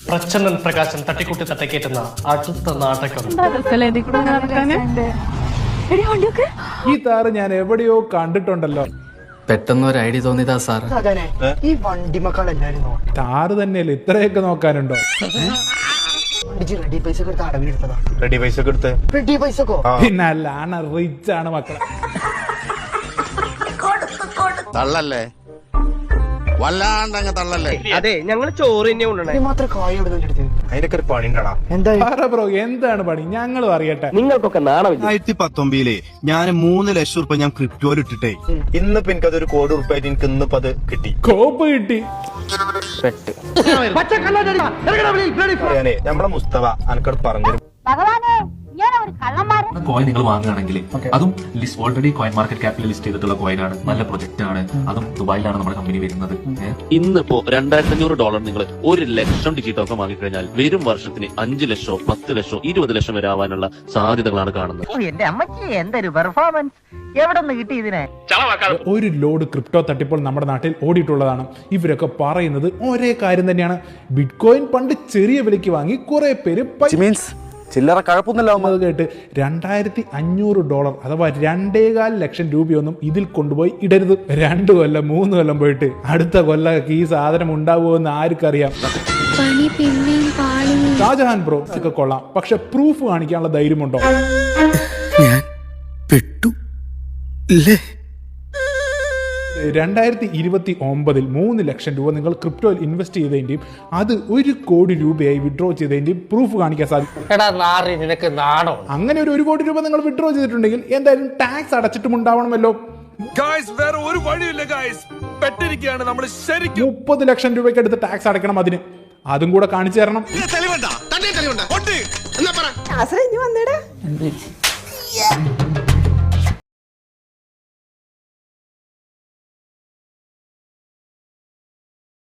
പ്രച്ഛന്നൻ പ്രകാശൻ തട്ടിക്കുട്ടി തട്ടിക്കേറ്റുന്ന അടുത്ത നാടകം. ഈ താറ് ഞാൻ എവിടെയോ കണ്ടിട്ടുണ്ടല്ലോ. പെട്ടെന്ന് ഒരു ഐഡിയ തോന്നിയതാ സാർ. ഈ വണ്ടി മക്കളല്ലായിരുന്നോ? താറ് തന്നെയല്ലേ ഇത്രയൊക്കെ നോക്കാനുണ്ടോ? റെഡി പൈസ എടുത്ത് അടവിലെടുത്തതാ. റെഡി പൈസ ഒക്കെ എടുത്ത് റെഡി പൈസക്കോ? പിന്നെ അല്ല, റിച്ച് ആണ് മക്കളെ. തള്ളല്ലേ, വല്ലാണ്ടങ്ങ് തള്ളല്ലേ. അതെ, ഞങ്ങൾ ചോറ് തന്നെ കൊണ്ടുവന്നേ. മാത്രം കായ എടുത്ത് അതിനൊക്കെ ഒരു പണി ഉണ്ടാ. എന്താ ബ്രോ എന്താണ് പണി? ഞങ്ങളും അറിയട്ടെ. നിങ്ങൾക്കൊക്കെ നാണമില്ല. 2019 ഞാൻ 3 ലക്ഷം രൂപ ഞാൻ ക്രിപ്റ്റോയിൽ ഇട്ടിട്ടേ. ഇന്നിപ്പോ എനിക്കതൊരു കോടി ഉറുപ്പായിട്ട് എനിക്ക് ഇന്നിപ്പോ അത് കിട്ടി. കോപ്പ് കിട്ടി. ഞാനേ നമ്മളെ മുസ്തഫ അനക്കട് പറഞ്ഞു കോയിൻ നിങ്ങൾ വാങ്ങുകയാണെങ്കിൽ അതും ഓൾറെഡി കോയിൻ മാർക്കറ്റ് ക്യാപ്പിൽ ലിസ്റ്റ് ചെയ്തിട്ടുള്ള കോയിനാണ്, നല്ല പ്രൊജക്ട് ആണ്, അതും ദുബായിലാണ് നമ്മുടെ കമ്പനി വരുന്നത്. ഇന്നിപ്പോ $2500 നിങ്ങൾ 1 ലക്ഷം ഡിജിറ്റ് ഒക്കെ വാങ്ങിക്കഴിഞ്ഞാൽ വരും വർഷത്തിന് 5 ലക്ഷമോ 10 ലക്ഷമോ 20 ലക്ഷം വരെ ആവാനുള്ള സാധ്യതകളാണ് കാണുന്നത്. എന്റെ അമ്മക്ക് എന്തൊരു പെർഫോമൻസ്, എവിടെ നിന്ന് കിട്ടി ഇതിനെ? ഒരു ലോഡ് ക്രിപ്റ്റോ തട്ടിപ്പോൾ നമ്മുടെ നാട്ടിൽ ഓടിയിട്ടുള്ളതാണ്. ഇവരൊക്കെ പറയുന്നത് ഒരേ കാര്യം തന്നെയാണ്. ബിറ്റ്കോയിൻ പണ്ട് ചെറിയ വിലയ്ക്ക് വാങ്ങി കുറെ പേര് ചില്ലറ കഴപ്പൊന്നുമില്ല കേട്ട് $2500 അഥവാ 2.25 ലക്ഷം രൂപയൊന്നും ഇതിൽ കൊണ്ടുപോയി ഇടരുത്. 2 കൊല്ലം 3 കൊല്ലം പോയിട്ട് അടുത്ത കൊല്ലം ഈ സാധനം ഉണ്ടാവുമെന്ന് ആർക്കറിയാം. ഷാജഹാൻ ബ്രോ ഒക്കെ കൊള്ളാം, പക്ഷെ പ്രൂഫ് കാണിക്കാനുള്ള ധൈര്യമുണ്ടോ? ഞാൻ പെട്ടു. 2029 3 ലക്ഷം രൂപ നിങ്ങൾ ക്രിപ്റ്റോയിൽ ഇൻവെസ്റ്റ് ചെയ്തതിന്റെയും അത് 1 കോടി രൂപയായി വിഡ്രോ ചെയ്തതിന്റെയും പ്രൂഫ് കാണിക്കാൻ സാധിക്കും. എടാ നാറി, നിനക്ക് നാണോ? അങ്ങനെ ഒരു 1 കോടി രൂപ നിങ്ങൾ വിഡ്രോ ചെയ്തിട്ടുണ്ടെങ്കിൽ എന്തായാലും ടാക്സ് അടച്ചിട്ടും ഉണ്ടാവണമല്ലോ. വേറെ ഒരു വഴിയില്ല ഗായ്സ്, പെട്ടിരിക്കുകയാണ് നമ്മൾ. ശരിക്കും 30 ലക്ഷം രൂപയ്ക്ക് അടുത്ത് ടാക്സ് അടയ്ക്കണം. അതും കൂടെ കാണിച്ചു തരണം. തെളിവുണ്ടാ? തന്നെ തെളിവുണ്ടാ?